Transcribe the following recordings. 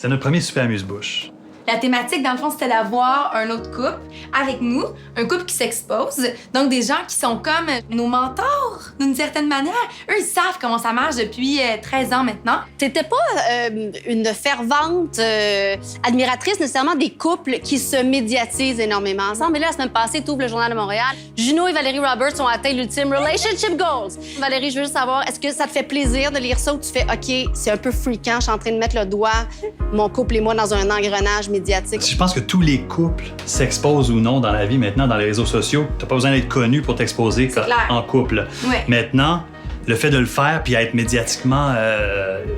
C'est notre premier super amuse-bouche. La thématique, dans le fond, c'était d'avoir un autre couple avec nous, un couple qui s'expose. Donc, des gens qui sont comme nos mentors, d'une certaine manière. Eux, ils savent comment ça marche depuis 13 ans maintenant. T'étais pas une fervente admiratrice nécessairement des couples qui se médiatisent énormément ensemble. Mais là, la semaine passée, t'ouvres le Journal de Montréal. Juno et Valérie Roberts ont atteint l'ultime relationship goals. Valérie, je veux juste savoir, est-ce que ça te fait plaisir de lire ça ou tu fais, OK, c'est un peu fréquent, je suis en train de mettre le doigt, mon couple et moi, dans un engrenage médiatique? Je pense que tous les couples s'exposent ou non dans la vie maintenant, dans les réseaux sociaux. T'as pas besoin d'être connu pour t'exposer en couple. Ouais. Maintenant, le fait de le faire puis être médiatiquement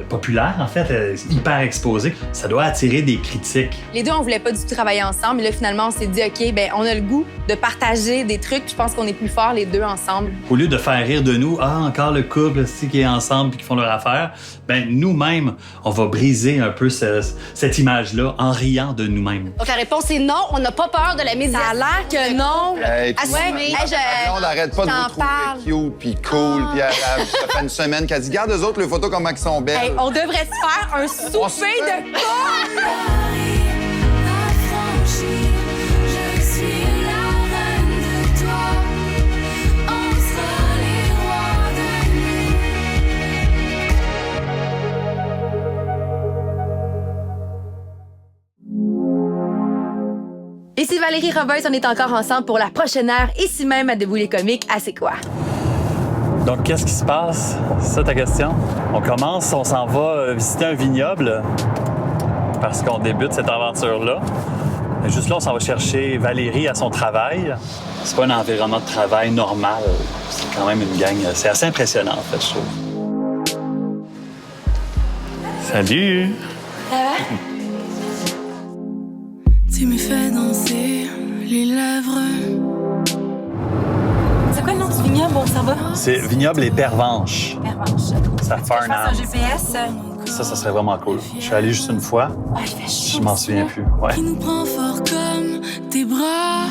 populaire, en fait, hyper exposé, ça doit attirer des critiques. Les deux, on voulait pas du tout travailler ensemble. Mais là, finalement, on s'est dit, OK, ben on a le goût de partager des trucs. Je pense qu'on est plus forts les deux ensemble. Au lieu de faire rire de nous, encore le couple qui est ensemble puis qui font leur affaire, ben nous-mêmes, on va briser un peu cette image-là en riant de nous-mêmes. Donc, la réponse est non, on n'a pas peur de la médiatisation. Ça a l'air que non. Assumé. On n'arrête pas de vous trouver cute, puis cool, puis ça fait une semaine qu'elle dit « Garde eux autres, les photos, comment ils sont belles. Hey, on devrait se faire un souper de couple! Je suis la reine de toi. On sera les rois de nuit. Ici Valérie Roberts, on est encore ensemble pour la prochaine heure, ici même à Debout les comiques, à C'est quoi? Donc, qu'est-ce qui se passe? C'est ça ta question? On commence, on s'en va visiter un vignoble parce qu'on débute cette aventure-là. Et juste là, on s'en va chercher Valérie à son travail. C'est pas un environnement de travail normal. C'est quand même une gang. C'est assez impressionnant, en fait, je trouve. Salut! Ça va? Tu me fais danser les lèvres. C'est quoi le nom du vignoble? Bon, ça va? C'est Vignoble et Pervenche. Pervenche. Ça Je fasse un Farnham. GPS. Ça serait vraiment cool. Je suis allé juste une fois. Ouais, il fait chaud. Je m'en souviens plus. Ouais. Qui nous prend fort comme tes bras.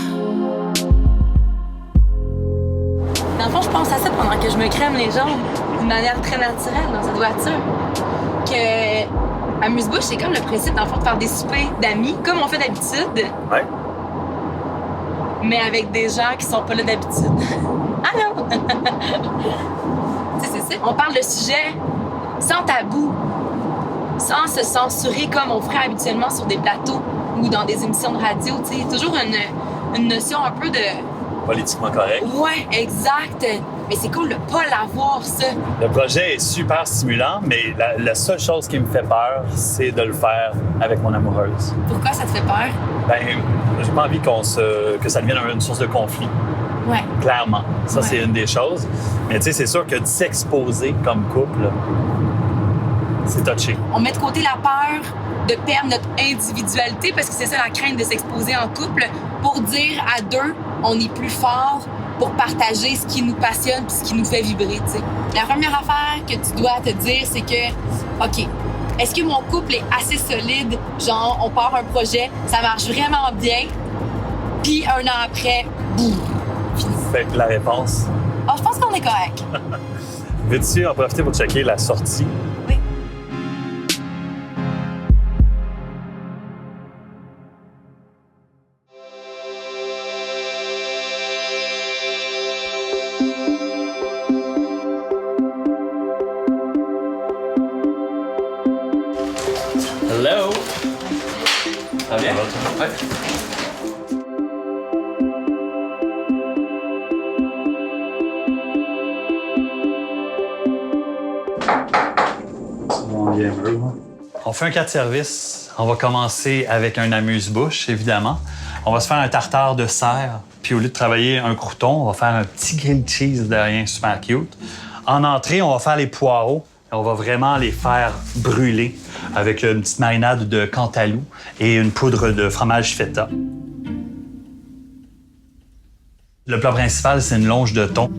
Dans le fond, je pense à ça pendant que je me crème les jambes d'une manière très naturelle dans cette voiture. Que Amuse-bouche, c'est comme le principe, dans le fond, de faire des soupers d'amis, comme on fait d'habitude, Ouais. mais avec des gens qui sont pas là d'habitude. Allô? Tu sais, c'est ça. On parle de sujets sans tabou, sans se censurer comme on ferait habituellement sur des plateaux ou dans des émissions de radio. Tu sais, toujours une notion un peu de... Politiquement correct. Ouais, exact. Mais c'est cool de pas l'avoir, ça. Le projet est super stimulant, mais la seule chose qui me fait peur, c'est de le faire avec mon amoureuse. Pourquoi ça te fait peur? Ben, j'ai pas envie que ça devienne une source de conflit. Ouais. Clairement. Ça, Ouais. c'est une des choses. Mais tu sais, c'est sûr que de s'exposer comme couple, c'est touché. On met de côté la peur de perdre notre individualité parce que c'est ça la crainte de s'exposer en couple pour dire à deux, on est plus fort pour partager ce qui nous passionne puis ce qui nous fait vibrer, tu sais. La première affaire que tu dois te dire, c'est que, OK, est-ce que mon couple est assez solide? Genre, on part un projet, ça marche vraiment bien, puis un an après, boum, fini. Fait que la réponse, Alors, je pense qu'on est correct. veux-tu en profiter pour checker la sortie? Oui. Hello! Ça va bien? Ouais. On fait un 4 services. On va commencer avec un amuse-bouche, évidemment. On va se faire un tartare de cerf. Puis au lieu de travailler un crouton, on va faire un petit grilled cheese de rien super cute. En entrée, on va faire les poireaux. On va vraiment les faire brûler avec une petite marinade de cantalou et une poudre de fromage feta. Le plat principal, c'est une longe de thon.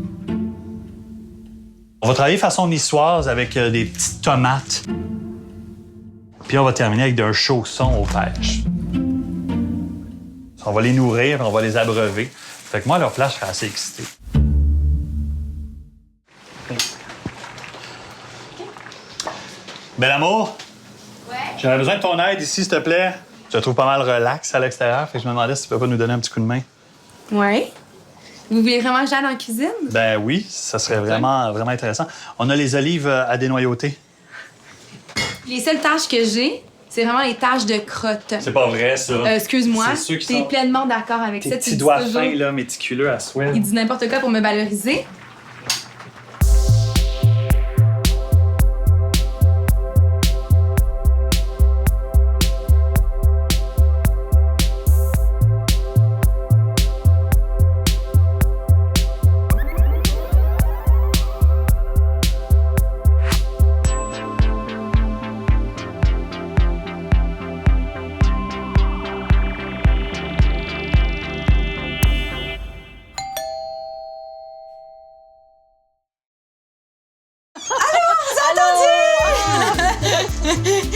On va travailler façon niçoise avec des petites tomates. Puis on va terminer avec d'un chausson aux pêches. On va les nourrir, on va les abreuver. Fait que moi, à leur place, je serais assez excité. Bel amour? Ouais. J'aurais besoin de ton aide ici, s'il te plaît. Je te trouve pas mal relax à l'extérieur, fait que je me demandais si tu peux pas nous donner un petit coup de main. Ouais. Vous voulez vraiment que j'aille dans la cuisine? Ben oui, ça serait vraiment, vraiment intéressant. On a les olives à dénoyauter. Les seules tâches que j'ai, c'est vraiment les tâches de crotte. C'est pas vrai, ça. Excuse-moi, C'est ceux qui t'es sont- pleinement d'accord avec Tes ça. Tu petits dis doigts toujours- fins, là, méticuleux à souhait. Il dit n'importe quoi pour me valoriser.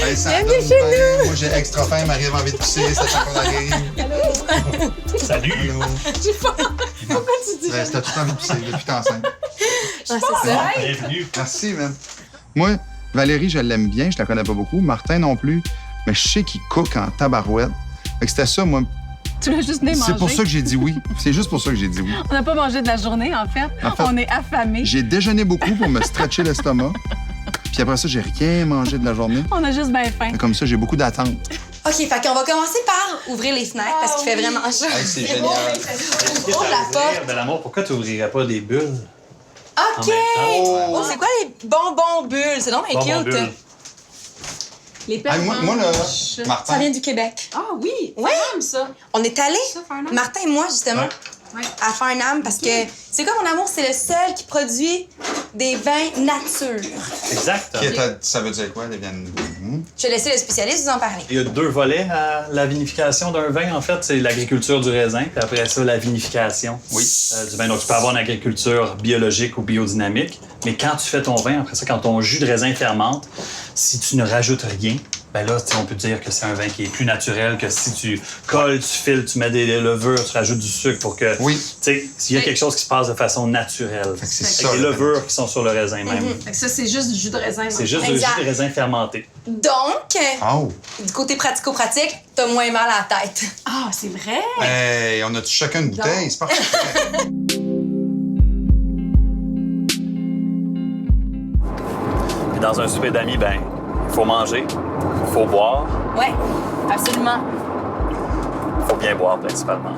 Hey, ça donne faim. Moi, j'ai extra faim. Marie a envie de pisser. Ça sent qu'on arrive. Salut! Allô? Pourquoi tu dis ça? T'as tout envie de pisser depuis que t'es enceinte. Ouais, c'est ça. Bienvenue. Merci, man. Moi, Valérie, je l'aime bien. Je la connais pas beaucoup. Martin non plus. Mais je sais qu'il cook en tabarouette. Fait que c'était ça, moi. Tu l'as juste manger. C'est pour ça que j'ai dit oui. C'est juste pour ça que j'ai dit oui. On n'a pas mangé de la journée, en fait. En fait, On est affamés. J'ai déjeuné beaucoup pour me stretcher l'estomac. Puis après ça, j'ai rien mangé de la journée. On a juste bien faim. Comme ça, j'ai beaucoup d'attentes. OK, fait qu'on va commencer par ouvrir les fenêtres parce qu'il fait vraiment chaud. Hey, c'est génial. Ouvre la porte. De l'amour, pourquoi tu ouvrirais pas des bulles? OK! En même temps. Oh, c'est quoi les bonbons bulles? C'est donc bien Bonbons cute. bulles. Les Hey, perles moi, là, Ça Martin, vient du Québec. Ah oui! Ouais. J'aime ça. On est allés, Ça, Farnham? Martin et moi, justement, Ouais. à Farnham parce que c'est quoi mon amour? C'est le seul qui produit des vins nature. Exact. ça veut dire quoi, les viandes? Je vais laisser le spécialiste vous en parler. Il y a deux volets à la vinification d'un vin, en fait. C'est l'agriculture du raisin, puis après ça, la vinification du vin. Donc, tu peux avoir une agriculture biologique ou biodynamique, mais quand tu fais ton vin, après ça, quand ton jus de raisin fermente, si tu ne rajoutes rien, ben là, on peut dire que c'est un vin qui est plus naturel que si tu colles, tu files, tu mets des levures, tu rajoutes du sucre pour que... Oui. Tu sais, s'il y a quelque chose qui se passe de façon naturelle. Fait que c'est Avec ça, des le levures qui sont sur le raisin même. Fait que ça, c'est juste du jus de raisin. C'est juste du jus Exact. de raisin fermenté. Donc, Oh! du côté pratico-pratique, t'as moins mal à la tête. Ah, c'est vrai? Hey, on a chacun une bouteille, c'est parfait. Puis dans un souper d'amis, ben, il faut manger, il faut boire, Ouais, absolument. il faut bien boire principalement.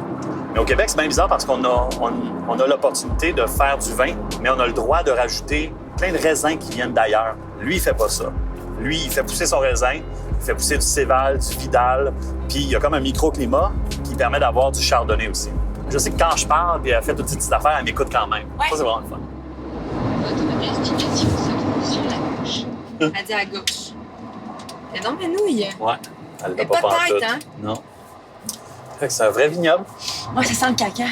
Mais au Québec, c'est bien bizarre parce qu'on a l'opportunité de faire du vin, mais on a le droit de rajouter plein de raisins qui viennent d'ailleurs. Lui, il fait pas ça. Lui, il fait pousser son raisin, il fait pousser du Céval, du Vidal, puis il y a comme un microclimat qui permet d'avoir du chardonnay aussi. Je sais que quand je parle, puis elle fait toutes ces petites affaires, elle m'écoute quand même. Ouais. Ça, c'est vraiment le fun. Votre destination se trouve sur la gauche. Elle dit à gauche. Et donc, mais nouilles. Ouais. Elle Mais l'a pas peut-être, pantoute. hein? Non. Fait que c'est un vrai vignoble. Ouais, ça sent le caca.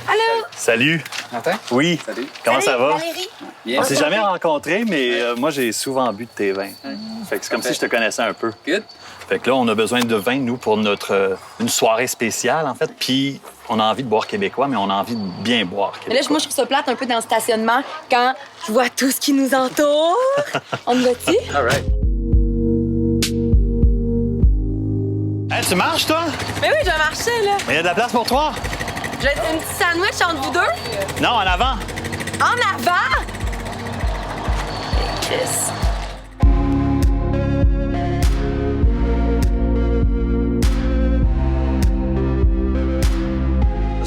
Allô? Salut. Martin? Oui. Salut. Comment ça va? Valérie? Bien. On s'est jamais rencontrés, mais moi, j'ai souvent bu de tes vins. Fait que c'est comme Parfait. si je te connaissais un peu. Good. Fait que là, on a besoin de vin, nous, pour notre une soirée spéciale, en fait. Puis, on a envie de boire québécois, mais on a envie de bien boire Mais là, québécois. moi, je trouve ça plate un peu dans le stationnement quand je vois tout ce qui nous entoure. On me va-tu? All right. Hey, tu marches, toi? Mais oui, je vais marcher, là. Mais il y a de la place pour toi? Je vais être une petite sandwich entre vous deux. Non, en avant. En avant! Chris.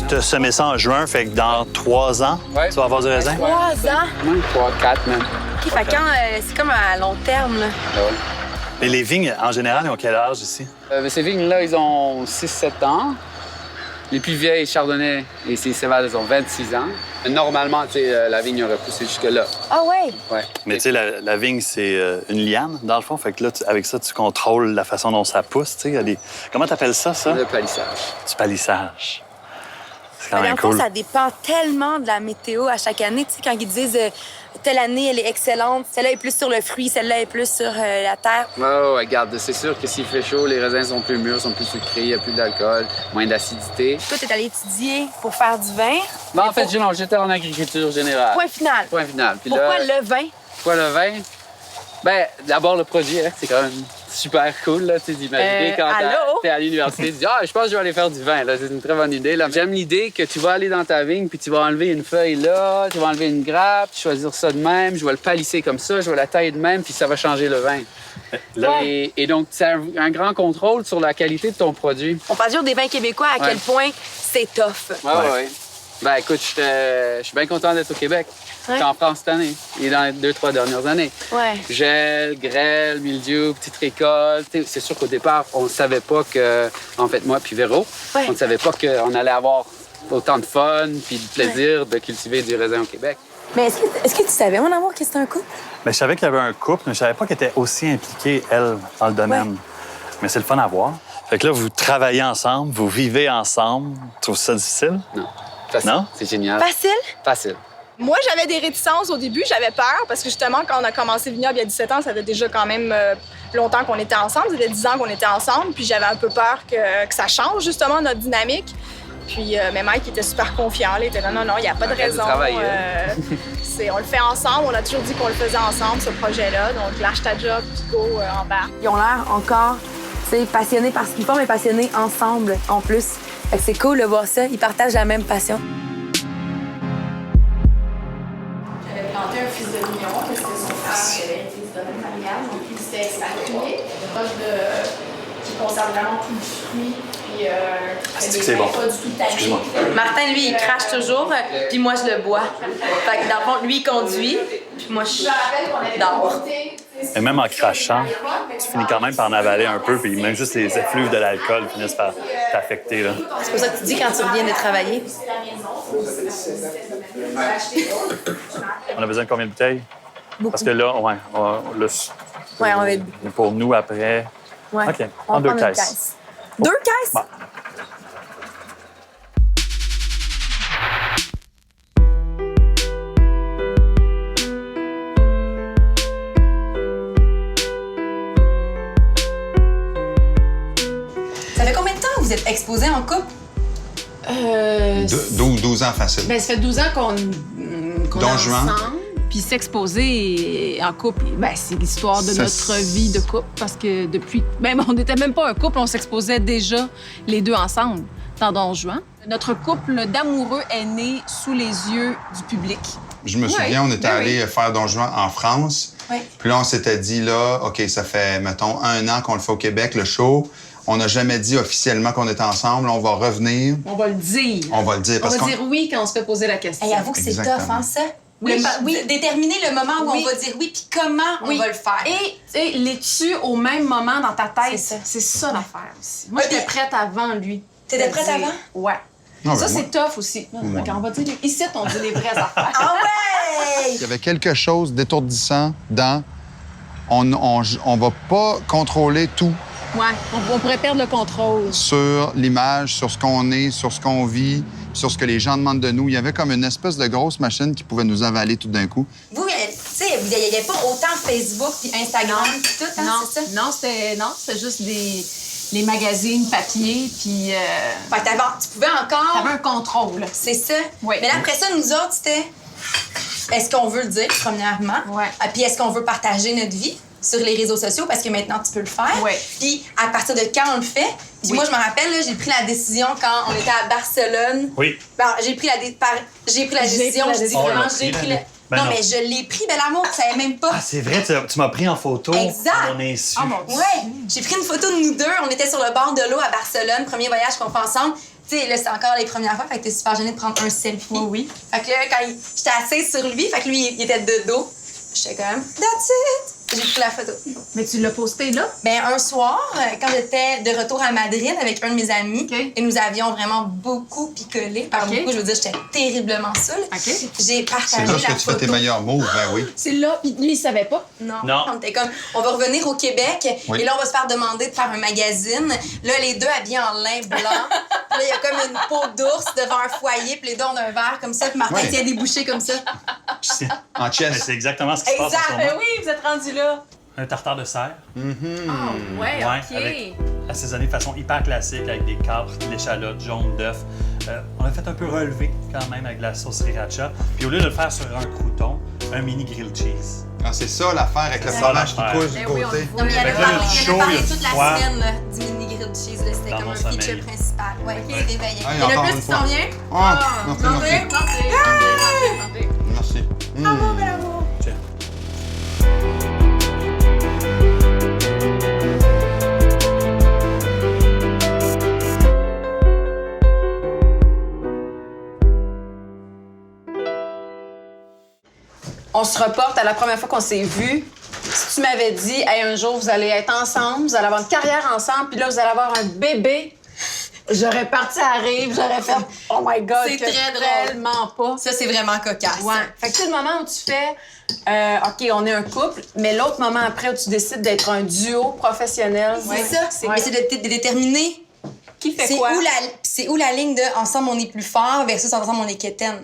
Tu as semé ça en juin, fait que dans 3 ans, Ouais. tu vas avoir du raisin? 3 ans. Moins 3, 4 même. OK, fait quand c'est comme à long terme, là. Ah ouais. Mais les vignes, en général, ils ont quel âge ici? Mais ces vignes-là, ils ont 6-7 ans. Les plus vieilles Chardonnay et ces cévales, ils ont 26 ans. Normalement, tu sais, la vigne aurait poussé jusque-là. Ah ouais? Ouais. Mais tu sais, la vigne, c'est une liane, dans le fond. Fait que là, avec ça, tu contrôles la façon dont ça pousse. Tu sais, il y a des... Comment t'appelles ça? Le palissage. Du palissage. C'est quand Mais même dans le fond, cool. ça dépend tellement de la météo à chaque année. Tu sais, quand ils disent telle année, elle est excellente. Celle-là est plus sur le fruit, celle-là est plus sur la terre. Ouais, regarde, c'est sûr que s'il fait chaud, les raisins sont plus mûrs, sont plus sucrés, il n'y a plus d'alcool, moins d'acidité. Toi, t'es allé étudier pour faire du vin. Ben, en fait, non, j'étais en agriculture générale. Point final. Point final. Puis Pourquoi là, le vin? pourquoi le vin? Ben, d'abord, le produit, hein, c'est quand même super cool, là, tu sais, d'imaginer quand allô? t'es à l'université, tu dis « Ah, je pense que je vais aller faire du vin. » Là, c'est une très bonne idée. Là. J'aime l'idée que tu vas aller dans ta vigne, puis tu vas enlever une feuille là, tu vas enlever une grappe, choisir ça de même, je vais le palisser comme ça, je vais la tailler de même, puis ça va changer le vin. Là, Et donc, c'est un grand contrôle sur la qualité de ton produit. On parle toujours des vins québécois, à quel point c'est tough. Ouais. Ben, écoute, je suis bien content d'être au Québec. J'étais en France cette année et dans les 2-3 dernières années. Ouais. Gel, grêle, mildiou, petite récolte. T'sais, c'est sûr qu'au départ, on ne savait pas que, en fait, moi puis Véro, on ne savait pas qu'on allait avoir autant de fun puis de plaisir de cultiver du raisin au Québec. Mais est-ce que tu savais, mon amour, que c'était un couple? ben, je savais qu'il y avait un couple, mais je savais pas qu'elle était aussi impliquée, elle, dans le domaine. Mais c'est le fun à voir. Fait que là, vous travaillez ensemble, vous vivez ensemble. Tu trouves ça difficile? Non. Facile. Non? C'est génial. Facile? Facile. Moi, j'avais des réticences au début, j'avais peur parce que justement, quand on a commencé Vignoble il y a 17 ans, ça fait déjà quand même longtemps qu'on était ensemble, ça fait 10 ans qu'on était ensemble, puis j'avais un peu peur que ça change justement notre dynamique. Puis mais Mike était super confiant, là, il était là, non, il n'y a pas de Arrête de raison. travailler. On le fait ensemble, on a toujours dit qu'on le faisait ensemble, ce projet-là, donc lâche ta job, puis go en bas. Ils ont l'air encore, tu sais, passionnés par ce qu'ils font, mais passionnés ensemble, en plus. Fait que c'est cool de voir ça, ils partagent la même passion. J'avais planté un fils de mignon parce que son frère avait été du domaine familial, donc il s'était expatrié. Qui conserve vraiment tout le fruit. Puis, c'est bon. pas du tout tanné. Excuse-moi. Martin, lui, il crache toujours, puis moi, je le bois. Fait que dans le fond, lui, il conduit, puis moi, je dors. Et même en crachant, tu finis quand même par en avaler un peu, puis même juste les effluves de l'alcool finissent par t'affecter. Là. C'est pour ça que tu dis quand tu reviens de travailler. On a besoin de combien de bouteilles? Beaucoup. Parce que là, ouais, Ouais, on va être... pour nous après. Ouais. OK, On en va 2 prendre une caisses. caisse. 2 caisses? Bon. Ça fait combien de temps que vous êtes exposés en couple? 12 ans facile. Ben, ça fait 12 ans qu'on Don est Juan. ensemble. Puis s'exposer en couple, ben, c'est l'histoire de Ça, notre vie de couple. Parce que depuis... Même on n'était même pas un couple, on s'exposait déjà les deux ensemble dans Don Juan. Notre couple d'amoureux est né sous les yeux du public. Je me souviens, on était allé faire Don Juan en France. Oui. Puis là, on s'était dit, là, OK, ça fait, mettons, 1 an qu'on le fait au Québec, le show. On n'a jamais dit officiellement qu'on était ensemble. On va revenir. On va le dire. On va le dire. On Parce va qu'on... dire oui quand on se fait poser la question. Hey, avoue que c'est Exactement. tough, hein, ça? Oui, Oui, déterminer le moment où Oui. on va dire oui, puis comment Oui. on va le faire. Et tu sais, l'es-tu au même moment dans ta tête? C'est ça. C'est ça l'affaire aussi. Moi, Ok. j'étais prête avant lui. T'étais de prête dire. avant? Ouais. Non, Ça, ben, moi- c'est tough aussi. Ouais. Fait qu'on va dire, ici, on dit les vraies affaires. Ah ouais! Il y avait quelque chose d'étourdissant dans... On va pas contrôler tout Ouais, on pourrait perdre le contrôle. sur l'image, sur ce qu'on est, sur ce qu'on vit, sur ce que les gens demandent de nous. Il y avait comme une espèce de grosse machine qui pouvait nous avaler tout d'un coup. Vous, tu sais, vous n'ayez pas autant Facebook puis Instagram puis tout, hein, c'est ça? C'était juste les magazines papier, puis Fait que tu pouvais encore... t'avais un contrôle. C'est ça. Oui. Mais là, après ça, nous autres, c'était... Est-ce qu'on veut le dire, premièrement? Ouais. Ah, puis est-ce qu'on veut partager notre vie sur les réseaux sociaux? Parce que maintenant, tu peux le faire. Ouais. Puis à partir de quand on le fait? Puis moi, je me rappelle, là, j'ai pris la décision quand on était à Barcelone. Oui. Ben, j'ai pris la décision. Je dis On l'a vraiment, pris, j'ai pris la- la... Ben non, non. mais je l'ai pris, bel amour, tu savais même pas. Ah, c'est vrai, tu m'as pris en photo. Exact. À mon insu. Oh mon Dieu. Ouais, j'ai pris une photo de nous deux. On était sur le bord de l'eau à Barcelone, premier voyage qu'on fait ensemble. Tu sais, là, c'est encore les premières fois, fait que t'es super gênée de prendre un selfie. Oui. Fait que là, quand j'étais assise sur lui, fait que lui, il était de dos. J'étais comme, that's it! J'ai pris la photo. Mais tu l'as posté là? Ben, un soir, quand j'étais de retour à Madrid avec un de mes amis, OK. et nous avions vraiment beaucoup picolé. Par OK. beaucoup, je veux dire, j'étais terriblement saoule. OK. J'ai C'est partagé là la que tu fais photo. tes meilleurs moves, ben oui. C'est là, puis lui, il savait pas. Non. Non. On était comme, on va revenir au Québec Oui. et là, on va se faire demander de faire un magazine. Là, les deux habillés en lin blanc. Puis là, il y a comme une peau d'ours devant un foyer, puis les deux, on a un verre comme ça, puis Martin Oui. tient des bouchées comme ça. En chess. Mais c'est exactement ce qui se passe en ce Ben moment. oui, vous êtes rendu là. Un tartare de serre. Ah, ouais, Ouais, OK. avec- assaisonné de façon hyper classique avec des capres, de l'échalote, jaune d'œuf. On a fait un peu relevé quand même avec de la sauce sriracha. Puis au lieu de le faire sur un crouton, un mini grilled cheese. Ah, c'est ça l'affaire avec le ça, fromage qui l'affaire. pousse du Ben oui, on côté. le voit. Non, mais il Fait avait que là, parlé, il y a du il avait chaud, parlé il y a du toute la froid. semaine là, du mini grilled cheese. là. C'était Dans comme mon un feature sommeil. principal. Ouais, il est réveillé. Hey, Il y en a encore plus une qui fois. s'en vient. Ah, merci, merci. Tentez. Merci. Bravo, bravo. Tiens. On se reporte à la première fois qu'on s'est vus. Si tu m'avais dit, hey, un jour, vous allez être ensemble, vous allez avoir une carrière ensemble, puis là, vous allez avoir un bébé, j'aurais parti à rire, j'aurais fait, oh my God, C'est que très drôle. tellement pas. Ça, c'est vraiment cocasse. Ouais. Fait que c'est le moment où tu fais, OK, on est un couple, mais l'autre moment après où tu décides d'être un duo professionnel. C'est ça. Mais c'est de déterminer Qui fait c'est quoi? où la ligne de ensemble on est plus fort versus ensemble on est quétaine.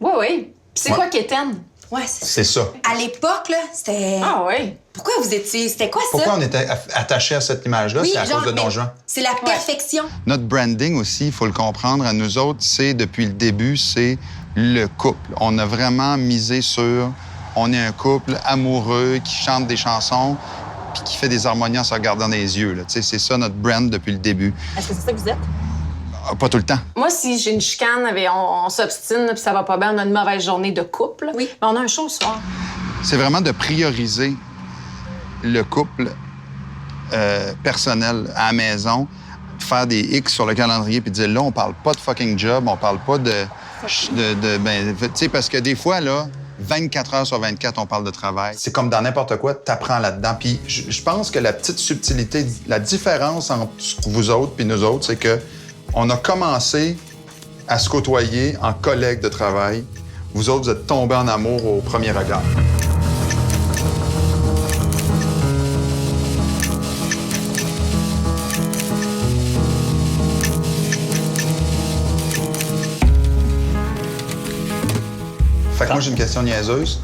Oui, oui. Puis c'est quoi Kéten? Ouais, C'est ça. À l'époque, là, c'était. Ah oui. Pourquoi vous étiez. C'était quoi ça? Pourquoi on était attaché à cette image-là? Oui, C'est à genre, cause de Don mais Juan. C'est la perfection. Notre branding aussi, il faut le comprendre, à nous autres, c'est depuis le début, c'est le couple. On a vraiment misé sur on est un couple amoureux qui chante des chansons puis qui fait des harmonies en se regardant dans les yeux. Là. Tu sais, c'est ça notre brand depuis le début. Est-ce que c'est ça que vous êtes? Ah, pas tout le temps. Moi, si j'ai une chicane, on s'obstine, puis ça va pas bien, on a une mauvaise journée de couple, Oui. mais on a un show ce soir. C'est vraiment de prioriser le couple personnel à la maison, faire des X sur le calendrier puis dire là, on parle pas de fucking job, on parle pas de ben, tu sais, parce que des fois, là, 24 heures sur 24, on parle de travail. C'est comme dans n'importe quoi, t'apprends là-dedans. Puis je pense que la petite subtilité, la différence entre vous autres puis nous autres, c'est que on a commencé à se côtoyer en collègues de travail. Vous autres, vous êtes tombés en amour au premier regard. Fait que moi, j'ai une question niaiseuse.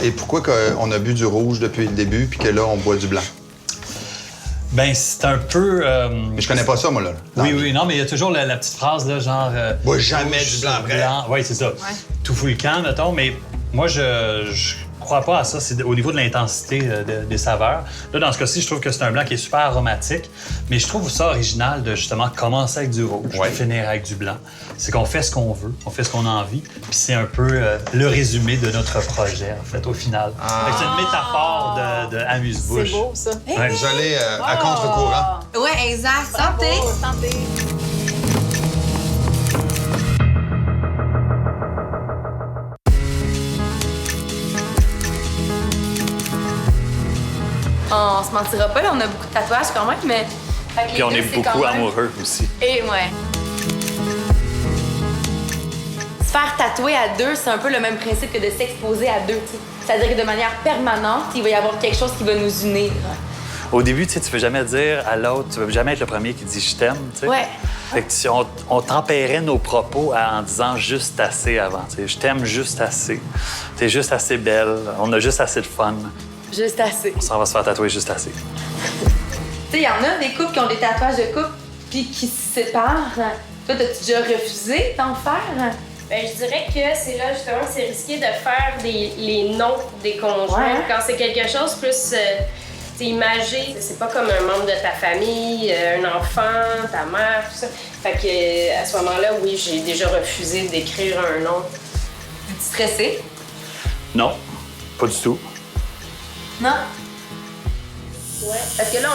Et pourquoi on a bu du rouge depuis le début puis que là, on boit du blanc? Ben, c'est un peu. Mais je connais pas ça, moi, là. Oui, oui, non, mais il y a toujours la petite phrase, là, genre. Bois jamais rouge du blanc sur après. Oui, c'est ça. Tout fout le camp, mettons, mais moi, je crois pas à ça. C'est au niveau de l'intensité des saveurs. Là, dans ce cas-ci, je trouve que c'est un blanc qui est super aromatique, mais je trouve ça original de justement commencer avec du rouge et finir avec du blanc. C'est qu'on fait ce qu'on veut, on fait ce qu'on a envie, puis c'est un peu le résumé de notre projet, en fait, au final. Fait que c'est une métaphore de amuse-bouche. C'est beau, ça. Vous allez à contre-courant. Ouais, exact. Santé. Santé. On se mentira pas, là, on a beaucoup de tatouages quand même, mais. Fait que Puis les on deux, est c'est beaucoup quand même- amoureux aussi. Et ouais. Se faire tatouer à deux, c'est un peu le même principe que de s'exposer à deux. T'sais. C'est-à-dire que de manière permanente, il va y avoir quelque chose qui va nous unir. Au début, tu sais, tu veux jamais dire à l'autre, tu veux jamais être le premier qui dit « je t'aime », tu sais. Ouais. Fait que on tempérait nos propos en disant juste assez avant. Tu sais, je t'aime juste assez. T'es juste assez belle. On a juste assez de fun. Juste assez. On s'en va se faire tatouer juste assez. Tu sais, il y en a des couples qui ont des tatouages de couple puis qui se séparent. Toi, t'as-tu déjà refusé d'en faire? Ben, je dirais que c'est là justement que c'est risqué de faire les noms des conjoints. Ouais. Quand c'est quelque chose plus imagé, c'est pas comme un membre de ta famille, un enfant, ta mère, tout ça. Fait que à ce moment-là, oui, j'ai déjà refusé d'écrire un nom. Es-tu stressé? Non, pas du tout. Non? Ouais. Parce que là,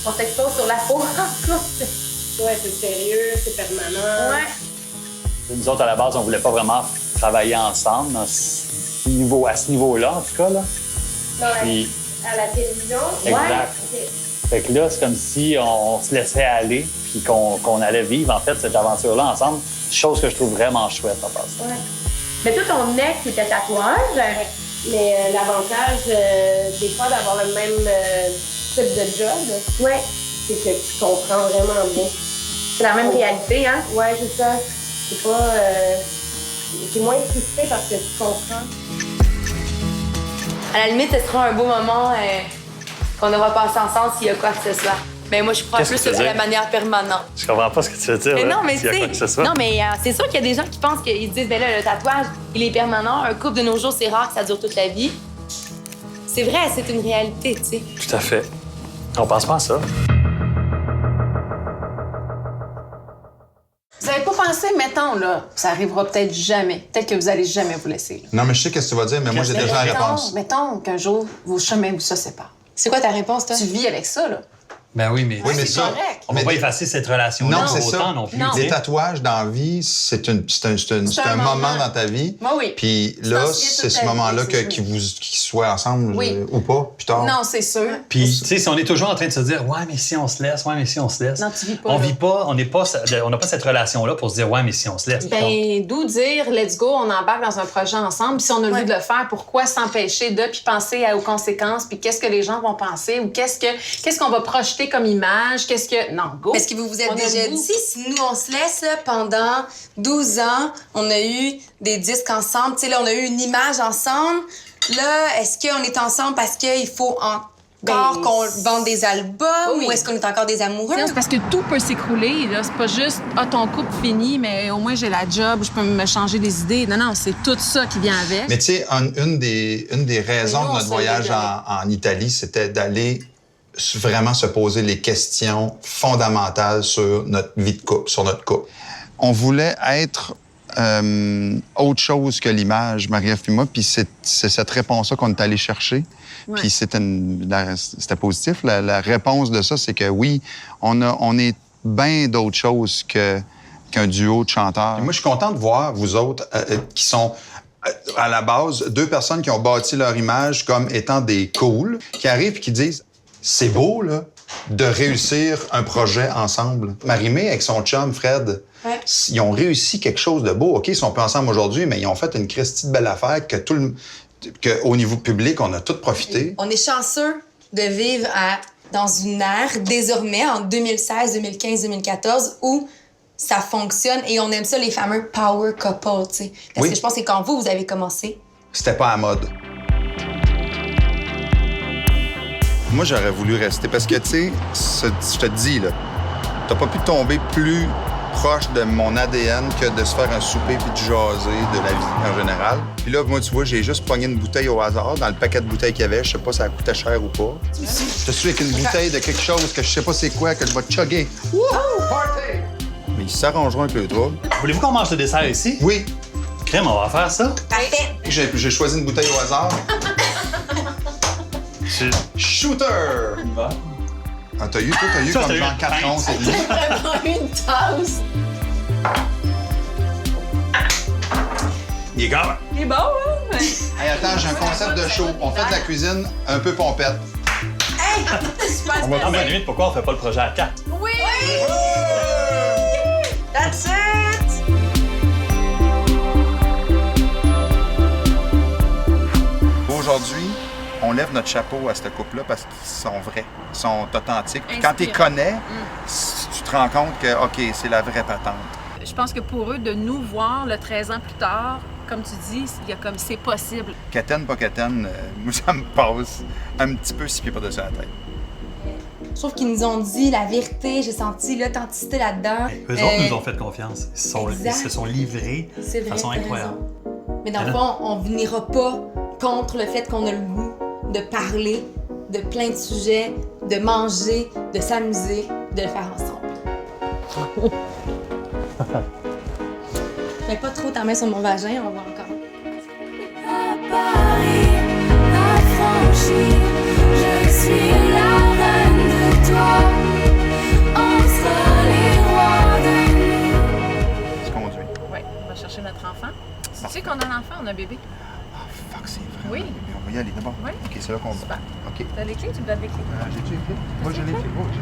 on s'expose sur la peau. Ouais, c'est sérieux, c'est permanent. Ouais. Nous autres, à la base, on voulait pas vraiment travailler ensemble à ce niveau-là, en tout cas. Là. Dans la- Puis, à la télévision. Exact. Ouais. fait que là, c'est comme si on se laissait aller puis qu'on allait vivre, en fait, cette aventure-là ensemble. Chose que je trouve vraiment chouette en passant. Ouais. Mais toi, ton ex était tatouage, mais l'avantage, des fois, d'avoir le même type de job, c'est que tu comprends vraiment bien. C'est la même réalité, hein? Ouais, c'est ça. C'est pas... t'es moins frustrée parce que tu comprends. À la limite, ce sera un beau moment qu'on aura passé ensemble s'il y a quoi que ce soit. Mais moi, je crois Qu'est-ce plus que tu veux à la dire? manière permanente. Je comprends pas ce que tu veux dire. Mais là, non, mais s'il y a tu quoi que ce sais, soit. non, mais c'est sûr qu'il y a des gens qui pensent qu'ils disent, ben là, le tatouage, il est permanent. Un couple de nos jours, c'est rare que ça dure toute la vie. C'est vrai, c'est une réalité, tu sais. Tout à fait. On pense pas à ça. Vous avez pas pensé, mettons, là, ça arrivera peut-être jamais. Peut-être que vous allez jamais vous laisser. Là. Non, mais je sais ce que tu vas dire, mais moi, j'ai déjà la réponse. Mettons qu'un jour, vos chemins vous se séparent. C'est quoi ta réponse, toi? Tu vis avec ça, là. Ben oui, mais, Oui, mais c'est ça. correct. on va pas effacer cette relation-là Non, c'est pour ça. autant non plus. Non. tu Les sais. tatouages dans la vie, c'est un moment dans ta vie. Moi, oui. Puis Tu là, t'en souviens c'est toute ce ta vie, moment-là c'est qu'ils sûr. soient ensemble Oui. ou pas, plus tard. Non, c'est sûr. Puis, tu sais, si on est toujours en train de se dire, ouais, mais si on se laisse, ouais, mais si on se laisse. Non, tu vis pas, On là. vit pas, on n'a pas cette relation-là pour se dire, ouais, mais si on se laisse. Ben, d'où dire, let's go, on embarque dans un projet ensemble. Puis si on a le goût de le faire, pourquoi s'empêcher de, puis penser aux conséquences, puis qu'est-ce que les gens vont penser, ou qu'est-ce qu'on va projeter comme image, qu'est-ce que... Non, go. Est-ce que vous vous êtes On a déjà le goût. dit, si nous, on se laisse, là, pendant 12 ans, on a eu des disques ensemble, tu sais, là, on a eu une image ensemble. Là, est-ce qu'on est ensemble parce qu'il faut encore Ben, qu'on vende des albums oui. ou est-ce qu'on est encore des amoureux? C'est parce que tout peut s'écrouler. Là. C'est pas juste ton couple fini, mais au moins j'ai la job, je peux me changer des idées. Non, non, c'est tout ça qui vient avec. Mais tu sais, une des raisons Mais nous, de on notre se voyage l'est en Italie, c'était d'aller vraiment se poser les questions fondamentales sur notre vie de couple, sur notre couple. On voulait être autre chose que l'image, Marie-Ève puis moi, puis c'est cette réponse-là qu'on est allé chercher. Ouais. Puis c'était positif. La réponse de ça, c'est que oui, on est bien d'autres choses qu'un duo de chanteurs. Moi, je suis content de voir, vous autres, qui sont à la base, deux personnes qui ont bâti leur image comme étant des cools, qui arrivent et qui disent « C'est beau, là, de réussir un projet ensemble. » Marie-Mé, avec son chum Fred, Ouais. ils ont réussi quelque chose de beau. OK, ils sont pas ensemble aujourd'hui, mais ils ont fait une christie de belle affaire que au niveau public, on a tous profité. On est chanceux de vivre dans une ère, désormais, en 2016, 2015, 2014, où ça fonctionne et on aime ça, les fameux power couples, tu sais. Parce Oui. que je pense que quand vous avez commencé, C'était pas à mode. Moi, j'aurais voulu rester parce que, tu sais, je te dis, là, t'as pas pu tomber plus proche de mon ADN que de se faire un souper puis de jaser de la vie en général. Puis là, moi, tu vois, j'ai juste pogné une bouteille au hasard dans le paquet de bouteilles qu'il y avait. Je sais pas si ça coûtait cher ou pas. Je suis avec une bouteille de quelque chose que je sais pas c'est quoi, que je vais chugger. Wouhou! Party! Mais ils s'arrangeront avec le trouble. Voulez-vous qu'on mange le dessert ici? Oui, Crème, on va faire ça. parfait! j'ai choisi une bouteille au hasard. Shooter! Ah, t'as eu Ça, comme t'as eu genre une 4 pinte. onces et demi. Vraiment une tasse. Il est grave. Il est bon, hein? Hey, attends, j'ai un concept de show. On fait de la cuisine un peu pompette. On va prendre 20 minutes. Pourquoi on fait pas le projet à 4? Oui! That's it! Aujourd'hui, on lève notre chapeau à ce couple-là parce qu'ils sont vrais, ils sont authentiques. Puis quand tu les Inspirants. connais, tu te rends compte que, OK, c'est la vraie patente. Je pense que pour eux, de nous voir le 13 ans plus tard, comme tu dis, il y a comme c'est possible. Quétaine, pas quétaine, moi, ça me passe un petit peu 6 pieds par-dessus la tête. Je trouve qu'ils nous ont dit la vérité, j'ai senti l'authenticité là-dedans. Eux autres nous ont fait confiance. Ils exact. se sont livrés C'est de vrai, façon t'as incroyable. raison. Mais dans le fond, on ne venira pas contre le fait qu'on a le goût de parler de plein de sujets, de manger, de s'amuser, de le faire ensemble. Mets pas trop ta main sur mon vagin, on va voir encore. À Paris, affranchie, je suis la reine de toi. On sera les rois de nous. Je conduis. Oui, on va chercher notre enfant. Tu sais qu'on a un enfant, on a un bébé. Ah, fuck, c'est vrai. Oui. Mais on va y aller d'abord. Oui. OK, c'est là qu'on va. Super. OK. T'as les clés? Tu me donnes les clés? J'ai-tu les clés? Moi, j'ai les clés. Oh, j'ai-